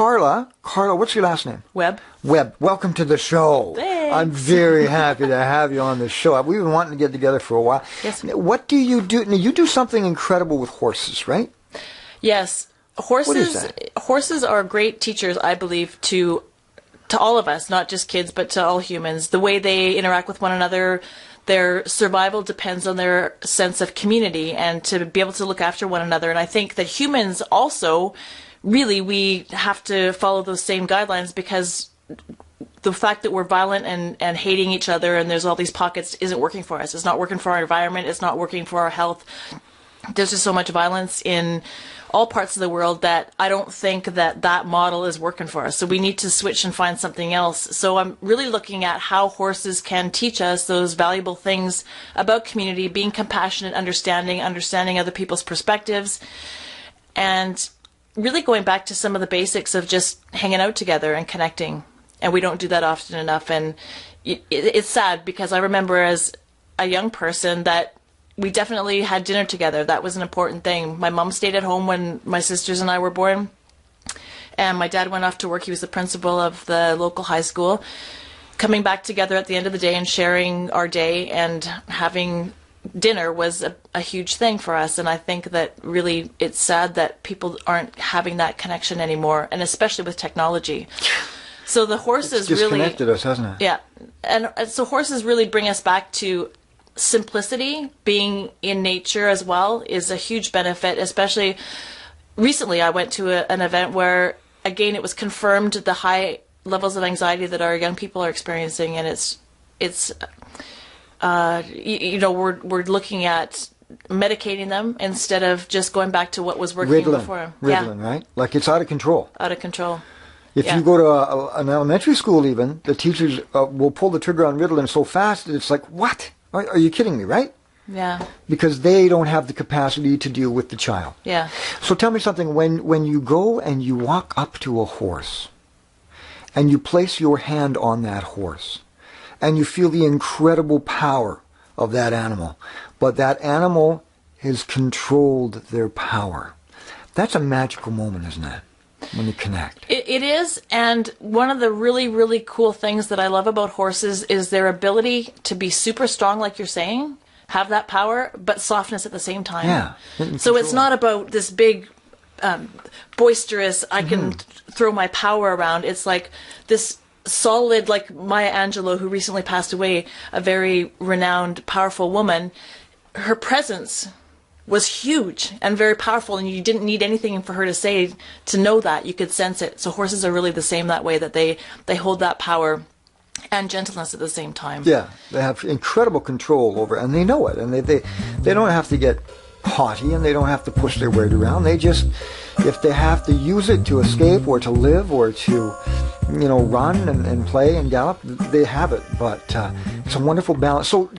Carla. Carla, what's your last name? Webb. Webb, welcome to the show. Thanks. I'm very happy to have you on the show. We've been wanting to get together for a while. Yes. What do you do? Now, you do something incredible with horses, right? Yes. What is that? Horses are great teachers, I believe, to all of us, not just kids, but to all humans. The way they interact with one another, their survival depends on their sense of community and to be able to look after one another. And I think that humans also, really, we have to follow those same guidelines, because the fact that we're violent and hating each other and there's all these pockets isn't working for us. It's not working for our environment. It's not working for our health. There's just so much violence in all parts of the world that I don't think that model is working for us. So we need to switch and find something else. So I'm really looking at how horses can teach us those valuable things about community, being compassionate, understanding other people's perspectives, and really going back to some of the basics of just hanging out together and connecting. And we don't do that often enough. And it's sad, because I remember as a young person that we definitely had dinner together. That was an important thing. My mom stayed at home when my sisters and I were born, and my dad went off to work. He was the principal of the local high school. Coming back together at the end of the day and sharing our day and having dinner was a huge thing for us. And I think that really it's sad that people aren't having that connection anymore, and especially with technology. So the horses it's really disconnected us, hasn't it? Yeah, and so horses really bring us back to simplicity. Being in nature as well is a huge benefit. Especially recently, I went to an event where, again, it was confirmed the high levels of anxiety that our young people are experiencing, and it's we're looking at medicating them instead of just going back to what was working before. Ritalin, right? Like, it's out of control. Out of control. If you go to an elementary school, even, the teachers will pull the trigger on Ritalin so fast that it's like, what? Are you kidding me, right? Yeah. Because they don't have the capacity to deal with the child. Yeah. So tell me something. When you go and you walk up to a horse and you place your hand on that horse and you feel the incredible power of that animal, but that animal has controlled their power, that's a magical moment, isn't it? When you connect. It is, and one of the really, really cool things that I love about horses is their ability to be super strong, like you're saying, have that power, but softness at the same time. Yeah. So it's not about this big, boisterous, I can throw my power around. It's like this solid, like Maya Angelou, who recently passed away, a very renowned, powerful woman. Her presence was huge and very powerful, and you didn't need anything for her to say to know that. You could sense it. So horses are really the same that way, that they hold that power and gentleness at the same time. Yeah, they have incredible control over it, and they know it, and they don't have to get haughty, and they don't have to push their weight around. They just, if they have to use it to escape or to live or to, run and play and gallop, they have it. But it's a wonderful balance. So